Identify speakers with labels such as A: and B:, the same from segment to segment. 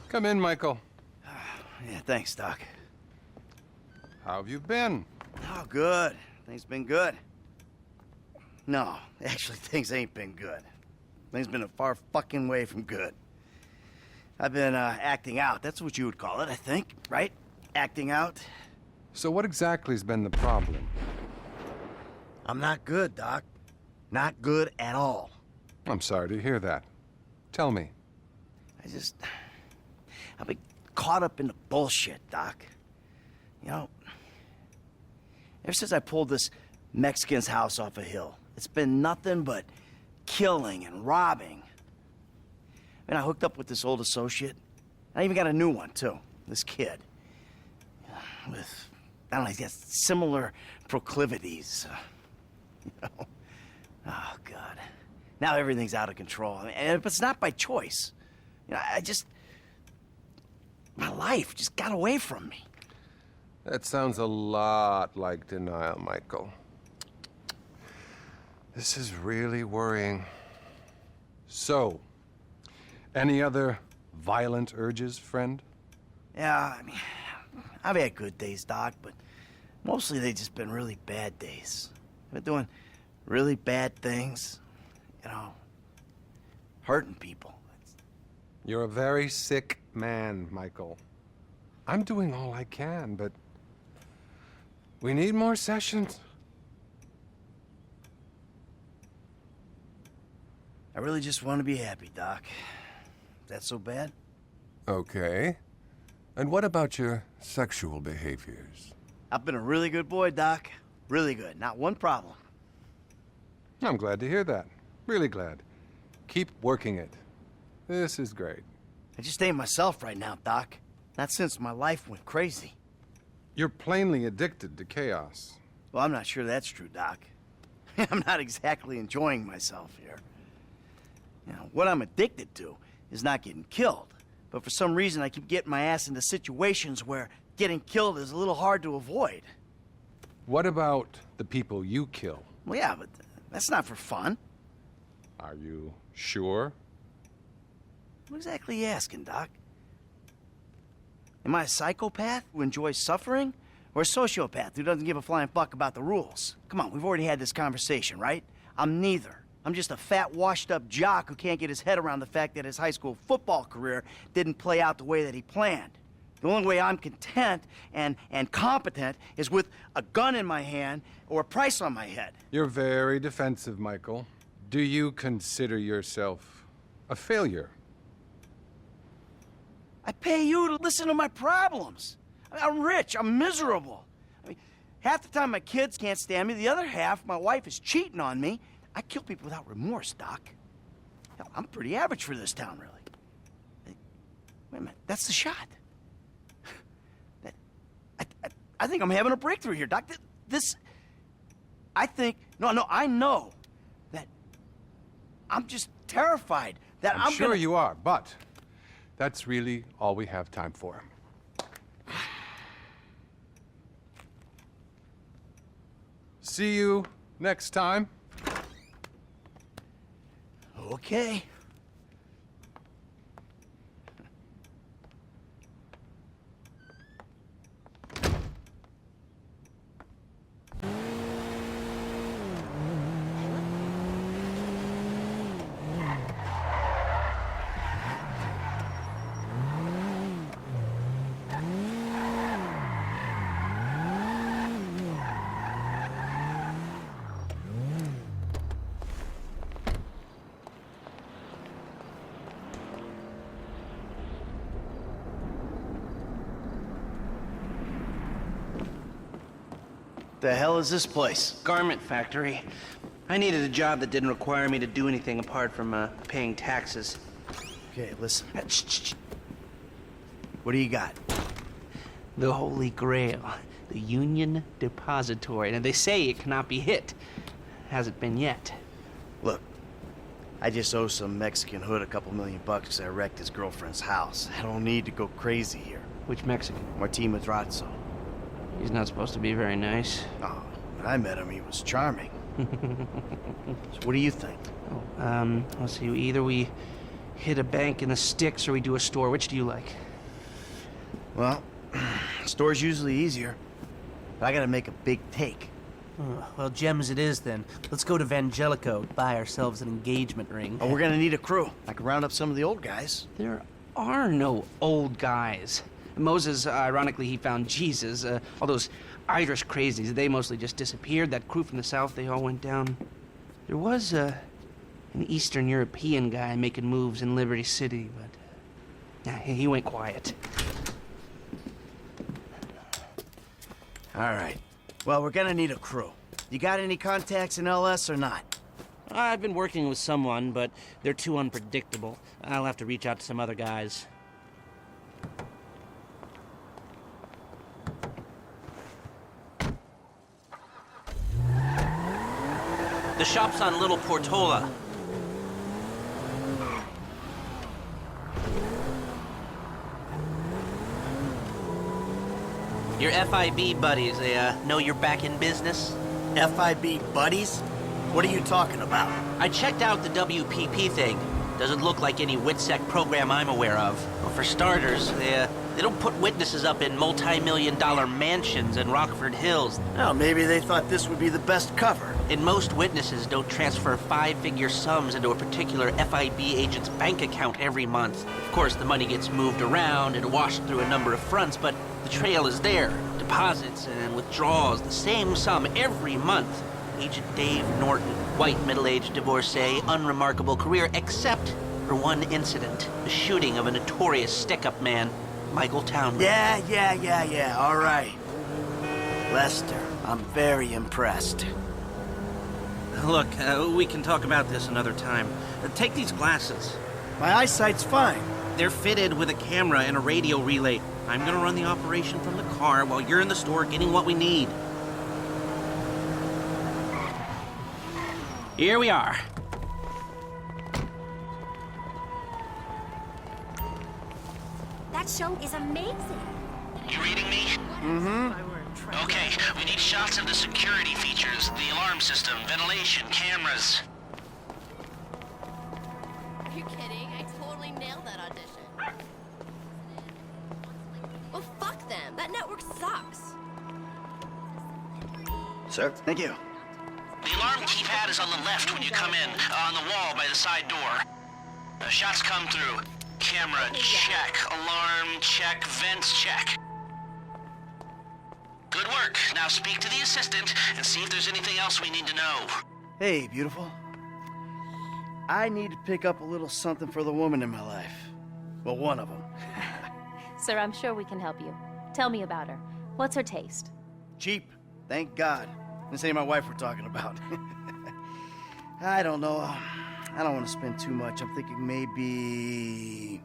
A: Come in, Michael.
B: Yeah, thanks, Doc.
A: How have you been?
B: Oh, good. Things been good. No, actually, things ain't been good. Things been a far fucking way from good. I've been, acting out. That's what you would call it, I think, right? Acting out.
A: So what exactly has been the problem?
B: I'm not good, Doc. Not good at all.
A: I'm sorry to hear that. Tell me.
B: I've been caught up in the bullshit, Doc. You know, ever since I pulled this Mexican's house off a hill, it's been nothing but killing and robbing. I mean, I hooked up with this old associate. I even got a new one, too. This kid. With, I don't know, he's got similar proclivities. You know? Oh, God. Now everything's out of control. I mean, but it's not by choice. You know, my life just got away from me.
A: That sounds a lot like denial, Michael. This is really worrying. So, any other violent urges, friend?
B: Yeah, I mean, I've had good days, Doc, but mostly they've just been really bad days. I've been doing really bad things, you know, hurting people.
A: You're a very sick man, Michael. I'm doing all I can, but we need more sessions.
B: I really just want to be happy, Doc. Is that so bad?
A: Okay. And what about your sexual behaviors?
B: I've been a really good boy, Doc. Really good. Not one problem.
A: I'm glad to hear that. Really glad. Keep working it. This is great.
B: I just ain't myself right now, Doc. Not since my life went crazy.
A: You're plainly addicted to chaos.
B: Well, I'm not sure that's true, Doc. I'm not exactly enjoying myself here. You know, what I'm addicted to is not getting killed. But for some reason, I keep getting my ass into situations where getting killed is a little hard to avoid.
A: What about the people you kill?
B: Well, yeah, but that's not for fun.
A: Are you sure?
B: What exactly are you asking, Doc? Am I a psychopath who enjoys suffering? Or a sociopath who doesn't give a flying fuck about the rules? Come on, we've already had this conversation, right? I'm neither. I'm just a fat, washed-up jock who can't get his head around the fact that his high school football career didn't play out the way that he planned. The only way I'm content and competent is with a gun in my hand or a price on my head.
A: You're very defensive, Michael. Do you consider yourself a failure?
B: I pay you to listen to my problems. I'm rich. I'm miserable. I mean, half the time my kids can't stand me. The other half, my wife is cheating on me. I kill people without remorse, Doc. Hell, I'm pretty average for this town, really. Hey, wait a minute. That's the shot. I think I'm having a breakthrough here, Doc. I know that I'm just terrified that
A: I'm sure you are, but that's really all we have time for. See you next time.
B: Okay. The hell is this place?
C: Garment factory. I needed a job that didn't require me to do anything apart from paying taxes.
B: Okay, listen. Shh. What do you got?
C: The Holy Grail, the Union Depository. And they say it cannot be hit. Hasn't been yet.
B: Look, I just owe some Mexican hood a couple $1,000,000 because I wrecked his girlfriend's house. I don't need to go crazy here.
C: Which Mexican?
B: Martin Madrazo.
C: He's not supposed to be very nice.
B: Oh, when I met him, he was charming. So what do you think?
C: Let's see. Either we hit a bank in the sticks or we do a store. Which do you like?
B: Well, store's usually easier. But I gotta make a big take.
D: Well, gems it is then. Let's go to Vangelico, buy ourselves an engagement ring.
B: Oh, we're gonna need a crew. I can round up some of the old guys.
C: There are no old guys. Moses, ironically, he found Jesus. All those Irish crazies, they mostly just disappeared. That crew from the south, they all went down. There was an Eastern European guy making moves in Liberty City, but he went quiet.
B: All right. Well, we're gonna need a crew. You got any contacts in LS or not?
D: I've been working with someone, but they're too unpredictable. I'll have to reach out to some other guys. The shop's on Little Portola. Your FIB buddies, they know you're back in business?
B: FIB buddies? What are you talking about?
D: I checked out the WPP thing. Doesn't look like any WITSEC program I'm aware of. Well, for starters, they don't put witnesses up in multi-million-dollar mansions in Rockford Hills.
B: Oh, maybe they thought this would be the best cover.
D: And most witnesses don't transfer five-figure sums into a particular FIB agent's bank account every month. Of course, the money gets moved around and washed through a number of fronts, but the trail is there. Deposits and withdrawals, the same sum every month. Agent Dave Norton, white middle-aged divorcee, unremarkable career, except for one incident, the shooting of a notorious stick-up man, Michael Townley.
B: Yeah, all right. Lester, I'm very impressed.
D: Look, we can talk about this another time. Take these glasses.
B: My eyesight's fine.
D: They're fitted with a camera and a radio relay. I'm gonna run the operation from the car while you're in the store getting what we need. Here we are.
E: That show is amazing.
F: You reading me? Mm-hmm. Okay, we need shots of the security features, the alarm system, ventilation, cameras.
E: Are you kidding? I totally nailed that audition. Well, fuck them. That network sucks.
B: Sir? Thank you.
F: The alarm keypad is on the left when you come in, on the wall by the side door. Shots come through. Camera, check. Alarm, check. Vents, check. Good work. Now speak to the assistant and see if there's anything else we need to know.
B: Hey, beautiful. I need to pick up a little something for the woman in my life. Well, one of them.
G: Sir, I'm sure we can help you. Tell me about her. What's her taste?
B: Cheap. Thank God. This ain't my wife we're talking about. I don't know. I don't want to spend too much. I'm thinking maybe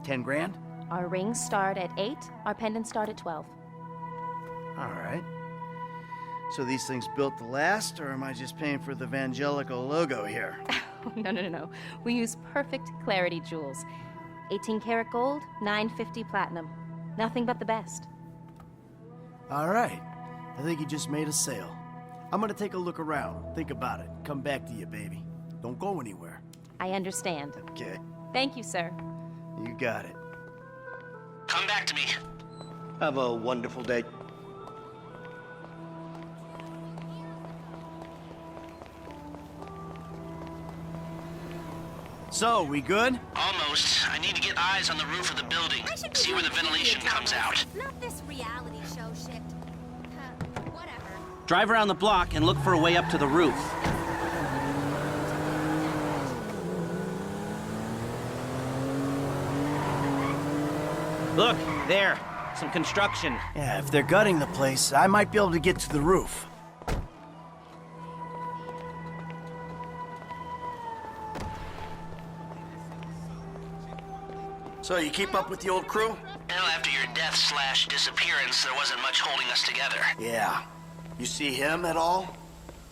B: 10 grand?
G: Our rings start at 8, our pendants start at 12.
B: All right. So these things built to last, or am I just paying for the Vangelico logo here?
G: No. We use perfect clarity jewels. 18 karat gold, 950 platinum. Nothing but the best.
B: All right. I think you just made a sale. I'm gonna take a look around, think about it, come back to you, baby. Don't go anywhere.
G: I understand.
B: Okay.
G: Thank you, sir.
B: You got it.
F: Come back to me.
H: Have a wonderful day.
B: So, we good?
F: Almost. I need to get eyes on the roof of the building. See where the ventilation comes out.
E: Not this reality show shit. Whatever.
D: Drive around the block and look for a way up to the roof. Look, there. Some construction.
B: Yeah, if they're gutting the place, I might be able to get to the roof. So, you keep up with the old crew?
F: Well, after your death/disappearance, there wasn't much holding us together.
B: Yeah. You see him at all?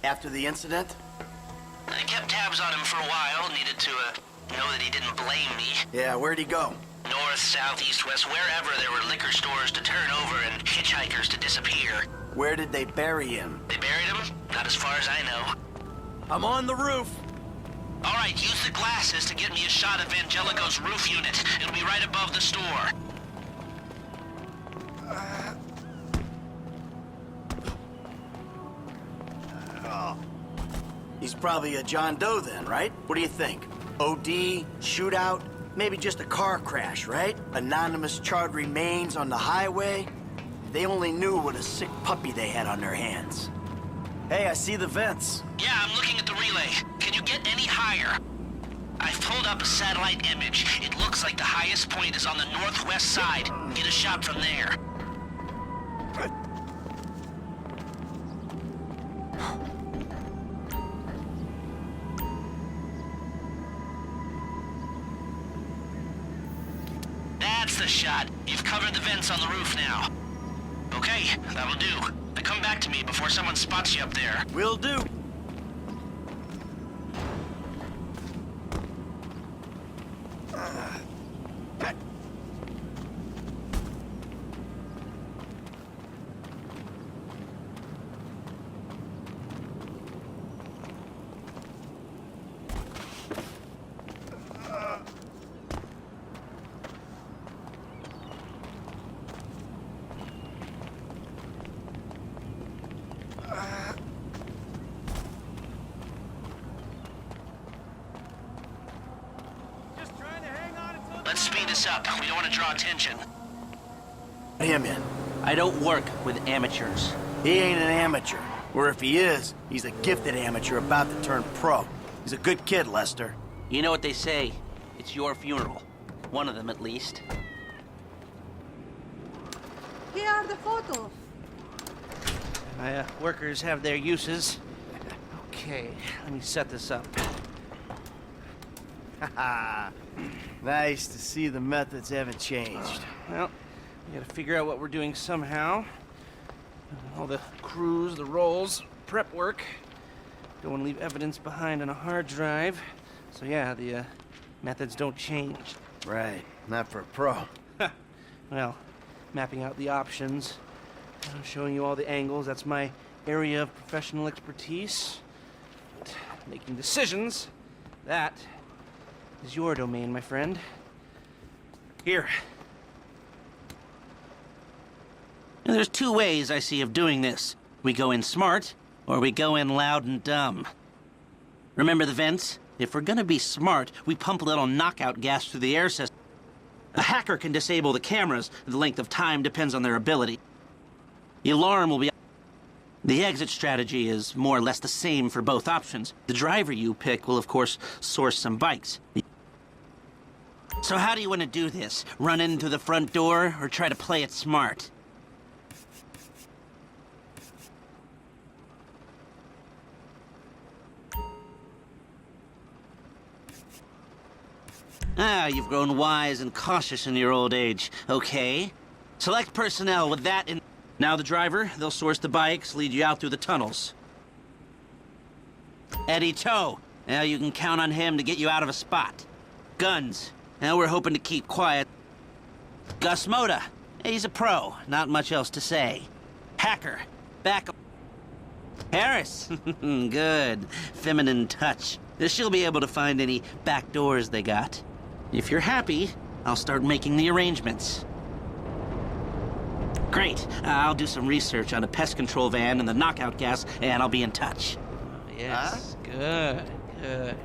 B: After the incident?
F: I kept tabs on him for a while, needed to know that he didn't blame me.
B: Yeah, where'd he go?
F: North, south, east, west, wherever there were liquor stores to turn over and hitchhikers to disappear.
B: Where did they bury him?
F: They buried him? Not as far as I know.
B: I'm on the roof.
F: All right, use the glasses to get me a shot of Angelico's roof unit. It'll be right above the store.
B: He's probably a John Doe then, right? What do you think? OD, shootout, maybe just a car crash, right? Anonymous charred remains on the highway. They only knew what a sick puppy they had on their hands. Hey, I see the vents.
F: Yeah, I'm looking at the relay. Can you get any higher? I've pulled up a satellite image. It looks like the highest point is on the northwest side. Get a shot from there. That's the shot. You've covered the vents on the roof now. Okay, that'll do. Now come back to me before someone spots you up there.
B: Will do.
F: Let's speed this up. We don't want to draw attention.
B: Him in.
D: I don't work with amateurs.
B: He ain't an amateur. Or if he is, he's a gifted amateur about to turn pro. He's a good kid, Lester.
D: You know what they say. It's your funeral. One of them, at least.
I: Here are the photos.
C: My workers have their uses. Okay, let me set this up.
B: Haha. Nice to see the methods haven't changed.
C: Well, we gotta figure out what we're doing somehow. All the crews, the rolls, prep work. Don't want to leave evidence behind on a hard drive. So yeah, the methods don't change.
B: Right, not for a pro.
C: Well, mapping out the options, showing you all the angles, that's my area of professional expertise. But making decisions, that is your domain, my friend. Here.
D: Now, there's two ways I see of doing this. We go in smart, or we go in loud and dumb. Remember the vents? If we're gonna be smart, we pump a little knockout gas through the air system. A hacker can disable the cameras. The length of time depends on their ability. The alarm will be... The exit strategy is more or less the same for both options. The driver you pick will, of course, source some bikes. So how do you want to do this? Run into the front door, or try to play it smart? Ah, you've grown wise and cautious in your old age. Okay. Select personnel with that in... Now the driver, they'll source the bikes, lead you out through the tunnels. Eddie Toe. Now you can count on him to get you out of a spot. Guns. Now we're hoping to keep quiet. Gus Moda. He's a pro. Not much else to say. Hacker. Back... Harris. Good. Feminine touch. She'll be able to find any back doors they got. If you're happy, I'll start making the arrangements. Great. I'll do some research on a pest control van and the knockout gas, and I'll be in touch.
C: Yes, good, good.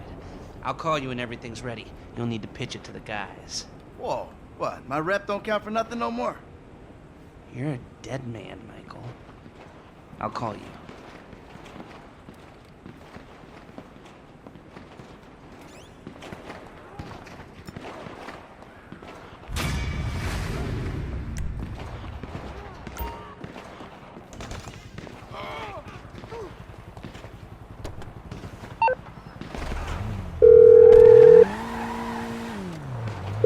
C: I'll call you when everything's ready. You'll need to pitch it to the guys.
B: Whoa, what? My rep don't count for nothing no more?
C: You're a dead man, Michael. I'll call you.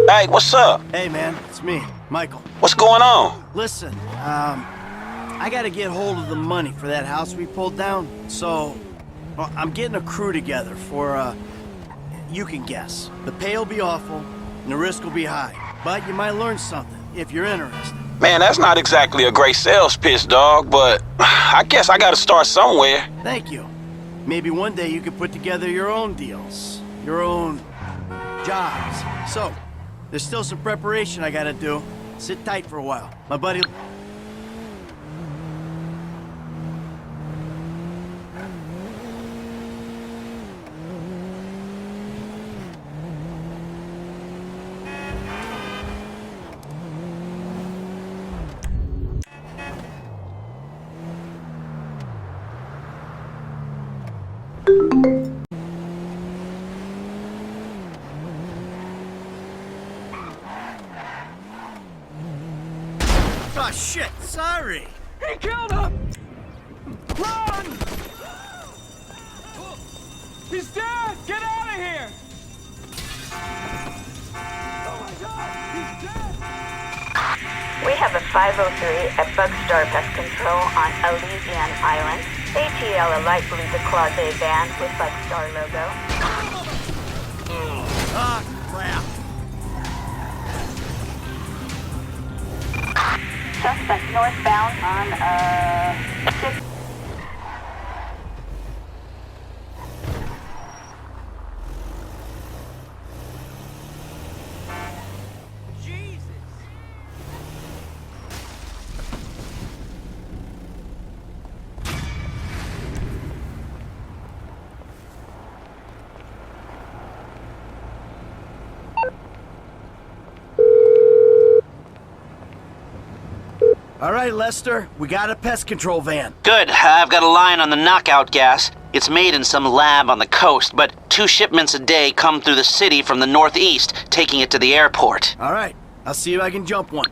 J: Hey, what's up?
B: Hey, man, it's me, Michael.
J: What's going on?
B: Listen, I gotta get hold of the money for that house we pulled down, so well, I'm getting a crew together for, you can guess. The pay will be awful, and the risk will be high, but you might learn something if you're interested.
J: Man, that's not exactly a great sales pitch, dog, but I guess I gotta start somewhere.
B: Thank you. Maybe one day you could put together your own deals. your own jobs. So, there's still some preparation I gotta do. Sit tight for a while. My buddy... Oh, shit, sorry.
K: He killed him! Run! He's dead! Get out of here! Oh my God, he's dead!
L: We have a 503 at Bugstar Pest Control on Elysian Island. ATL a light blue Declase van with Bugstar logo.
B: Ah, crap.
L: Suspect northbound on, 6...
B: All right, Lester, we got a pest control van.
D: Good. I've got a line on the knockout gas. It's made in some lab on the coast, but 2 shipments a day come through the city from the northeast, taking it to the airport.
B: All right, I'll see if I can jump one.